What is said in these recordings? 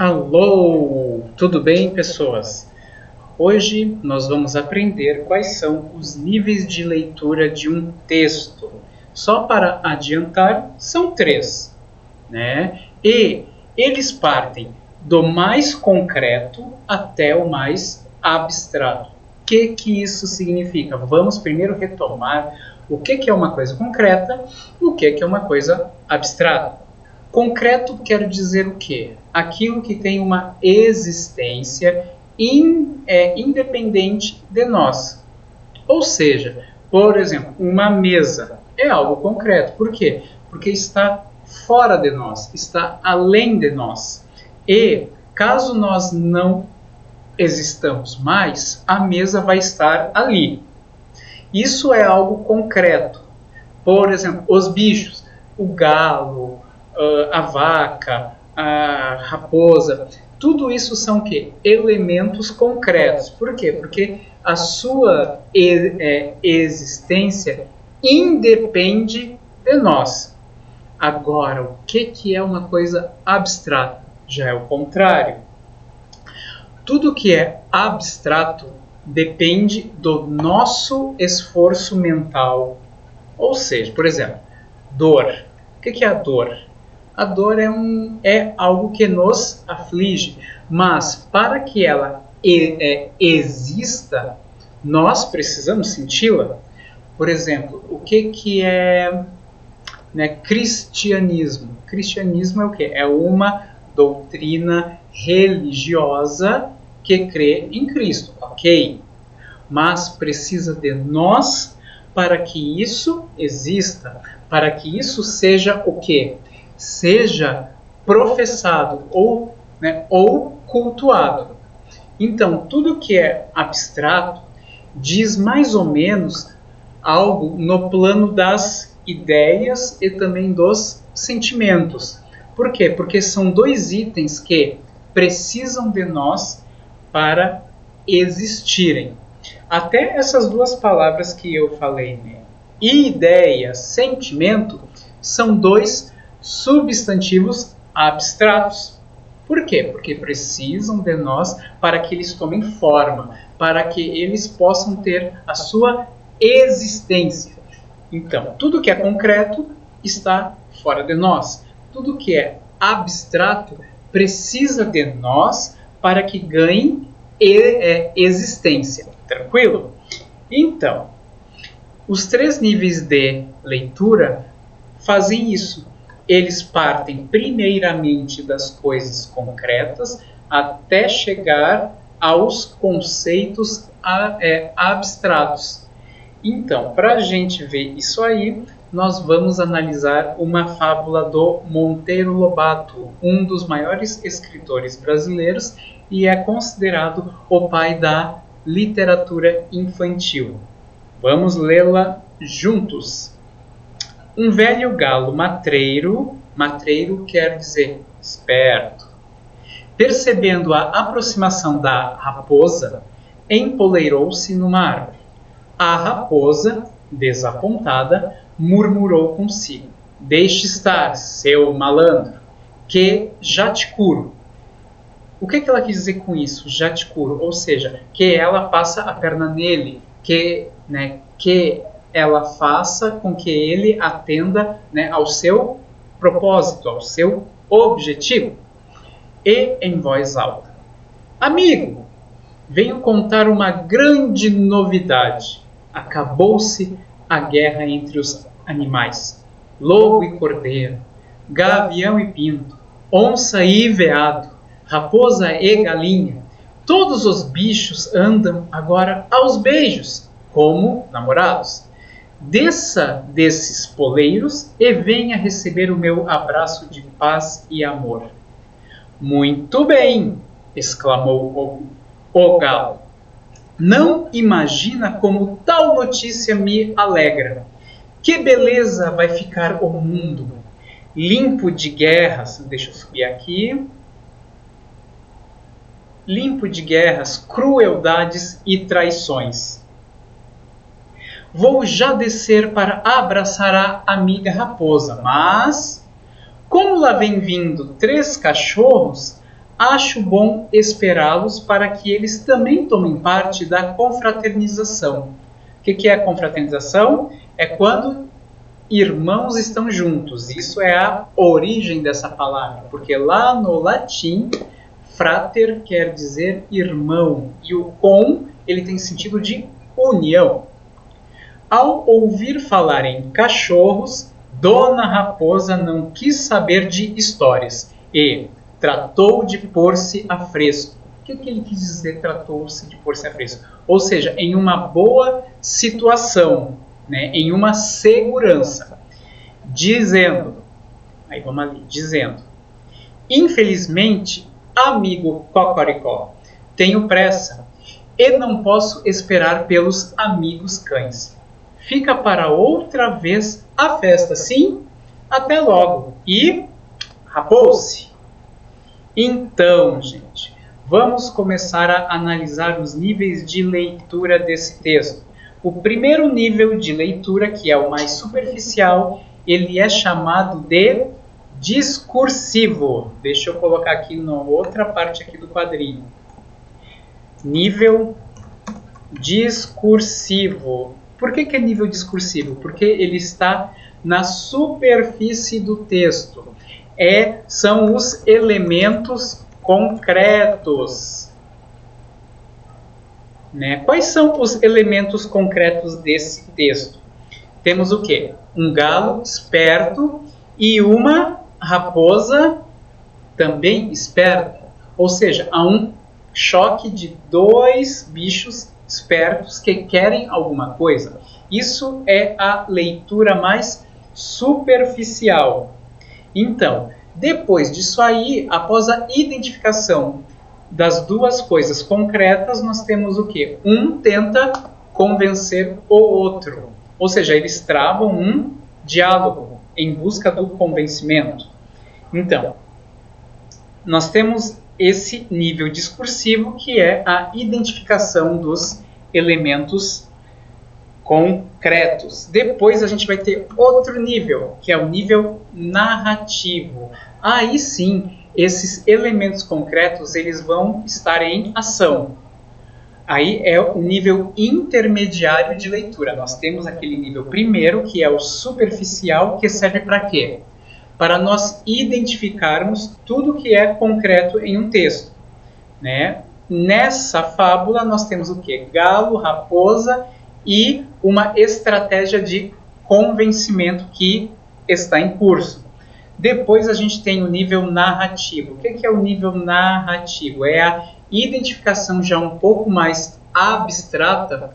Alô, tudo bem, pessoas? Hoje nós vamos aprender quais são os níveis de leitura de um texto. Só para adiantar, são três, né? E eles partem do mais concreto até o mais abstrato. O que isso significa? Vamos primeiro retomar o que é uma coisa concreta e o que é uma coisa abstrata. Concreto quer dizer o quê? Aquilo que tem uma existência independente de nós. Ou seja, por exemplo, uma mesa é algo concreto. Por quê? Porque está fora de nós, está além de nós. E caso nós não existamos mais, a mesa vai estar ali. Isso é algo concreto. Por exemplo, os bichos, o galo, a vaca, a raposa, tudo isso são o quê? Elementos concretos. Por quê? Porque a sua existência independe de nós. Agora, o que é uma coisa abstrata? Já é o contrário. Tudo que é abstrato depende do nosso esforço mental. Ou seja, por exemplo, dor. O que é a dor? A dor é algo que nos aflige, mas para que ela exista, nós precisamos senti-la. Por exemplo, o que é cristianismo? Cristianismo é o quê? É uma doutrina religiosa que crê em Cristo, ok? Mas precisa de nós para que isso exista, para que isso seja o quê? Seja professado ou cultuado. Então, tudo que é abstrato diz mais ou menos algo no plano das ideias e também dos sentimentos. Por quê? Porque são dois itens que precisam de nós para existirem. Até essas duas palavras que eu falei, né? Ideia, sentimento, são dois substantivos abstratos. Por quê? Porque precisam de nós para que eles tomem forma, para que eles possam ter a sua existência. Então, tudo que é concreto está fora de nós. Tudo que é abstrato precisa de nós para que ganhe existência. Tranquilo? Então, os três níveis de leitura fazem isso. Eles partem primeiramente das coisas concretas até chegar aos conceitos abstratos. Então, para a gente ver isso aí, nós vamos analisar uma fábula do Monteiro Lobato, um dos maiores escritores brasileiros e é considerado o pai da literatura infantil. Vamos lê-la juntos. Um velho galo matreiro quer dizer esperto, percebendo a aproximação da raposa, empoleirou-se numa árvore. A raposa, desapontada, murmurou consigo: deixe estar, seu malandro, que já te curo. O que ela quis dizer com isso? Já te curo, ou seja, que ela passa a perna nele, que ela faça com que ele atenda ao seu propósito, ao seu objetivo. E em voz alta: amigo, venho contar uma grande novidade. Acabou-se a guerra entre os animais. Lobo e cordeiro, gavião e pinto, onça e veado, raposa e galinha, todos os bichos andam agora aos beijos, como namorados. Desça desses poleiros e venha receber o meu abraço de paz e amor. Muito bem, exclamou o galo. Não imagina como tal notícia me alegra. Que beleza vai ficar o mundo, limpo de guerras. Deixa eu subir aqui. Limpo de guerras, crueldades e traições. Vou já descer para abraçar a amiga raposa, mas, como lá vem vindo 3 cachorros, acho bom esperá-los para que eles também tomem parte da confraternização. O que é a confraternização? É quando irmãos estão juntos. Isso é a origem dessa palavra, porque lá no latim, frater quer dizer irmão, e o com, ele tem sentido de união. Ao ouvir falar em cachorros, Dona Raposa não quis saber de histórias e tratou de pôr-se a fresco. O que ele quis dizer, tratou-se de pôr-se a fresco? Ou seja, em uma boa situação, né? Em uma segurança. Dizendo, aí vamos ali, dizendo, infelizmente, amigo Cocoricó, tenho pressa e não posso esperar pelos amigos cães. Fica para outra vez a festa, sim? Até logo. E rapou-se. Então, gente, vamos começar a analisar os níveis de leitura desse texto. O primeiro nível de leitura, que é o mais superficial, ele é chamado de discursivo. Deixa eu colocar aqui na outra parte aqui do quadrinho. Nível discursivo. Por que é nível discursivo? Porque ele está na superfície do texto. São os elementos concretos. Né? Quais são os elementos concretos desse texto? Temos o quê? Um galo esperto e uma raposa também esperta. Ou seja, há um choque de dois bichos espertos que querem alguma coisa. Isso é a leitura mais superficial. Então, depois disso aí, após a identificação das duas coisas concretas, nós temos o quê? Um tenta convencer o outro. Ou seja, eles travam um diálogo em busca do convencimento. Então, nós temos esse nível discursivo, que é a identificação dos elementos concretos. Depois a gente vai ter outro nível, que é o nível narrativo. Aí sim, esses elementos concretos eles vão estar em ação. Aí é o nível intermediário de leitura. Nós temos aquele nível primeiro, que é o superficial, que serve para quê? Para nós identificarmos tudo que é concreto em um texto. Né? Nessa fábula nós temos o quê? Galo, raposa e uma estratégia de convencimento que está em curso. Depois a gente tem o nível narrativo. O que é o nível narrativo? É a identificação já um pouco mais abstrata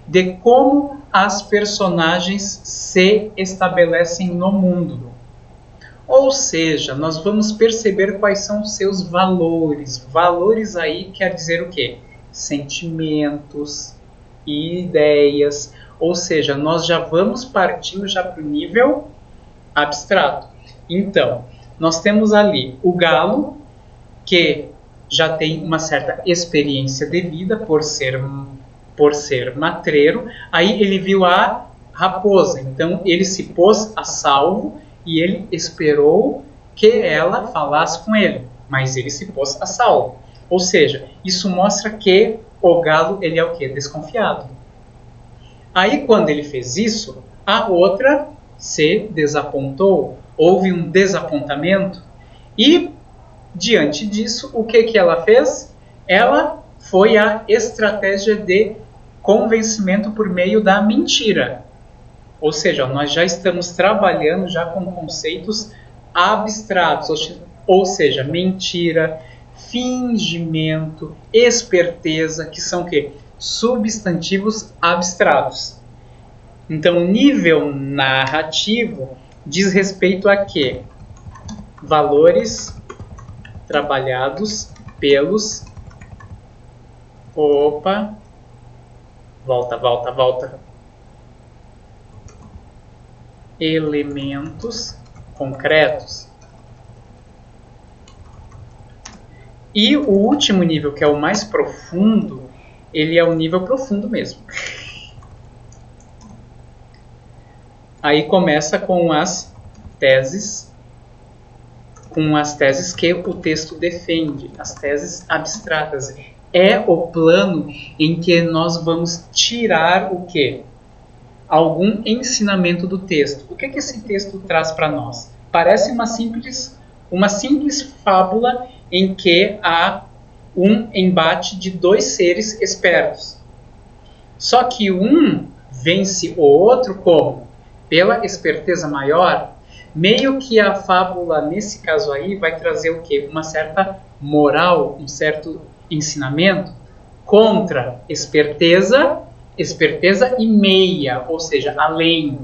de como as personagens se estabelecem no mundo. Ou seja, nós vamos perceber quais são os seus valores. Valores aí quer dizer o quê? Sentimentos, ideias. Ou seja, nós já vamos partindo já para o nível abstrato. Então, nós temos ali o galo, que já tem uma certa experiência de vida por ser matreiro. Aí ele viu a raposa, então ele se pôs a salvo e ele esperou que ela falasse com ele, mas ele se pôs a salvo. Ou seja, isso mostra que o galo ele é o quê? Desconfiado. Aí quando ele fez isso, a outra se desapontou, houve um desapontamento e diante disso, o que ela fez? Ela foi a estratégia de convencimento por meio da mentira. Ou seja, nós já estamos trabalhando já com conceitos abstratos, ou seja, mentira, fingimento, esperteza, que são o quê? Substantivos abstratos. Então, nível narrativo diz respeito a quê? Valores trabalhados pelos... Opa! Volta. Elementos concretos. E o último nível, que é o mais profundo, ele é o nível profundo mesmo. Aí começa com as teses com as teses que o texto defende, as teses abstratas. É o plano em que nós vamos tirar o quê? Algum ensinamento do texto. O que esse texto traz para nós? Parece uma simples fábula em que há um embate de dois seres espertos. Só que um vence o outro como? Pela esperteza maior. Meio que a fábula, nesse caso aí, vai trazer o quê? Uma certa moral, um certo ensinamento contra esperteza e meia, ou seja, além.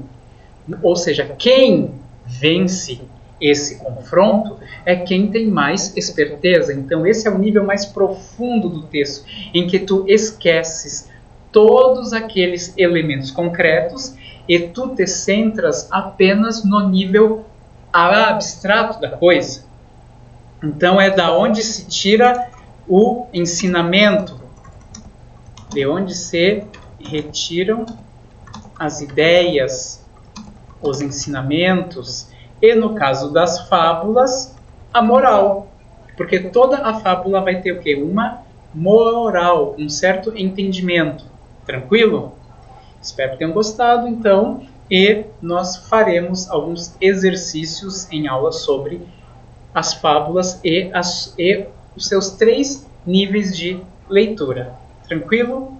Ou seja, quem vence esse confronto é quem tem mais esperteza. Então esse é o nível mais profundo do texto, em que tu esqueces todos aqueles elementos concretos e tu te centras apenas no nível abstrato da coisa. Então é da onde se tira o ensinamento, de onde se retiram as ideias, os ensinamentos, e no caso das fábulas, a moral. Porque toda a fábula vai ter o quê? Uma moral, um certo entendimento. Tranquilo? Espero que tenham gostado, então, e nós faremos alguns exercícios em aula sobre as fábulas e os seus 3 níveis de leitura. Tranquilo?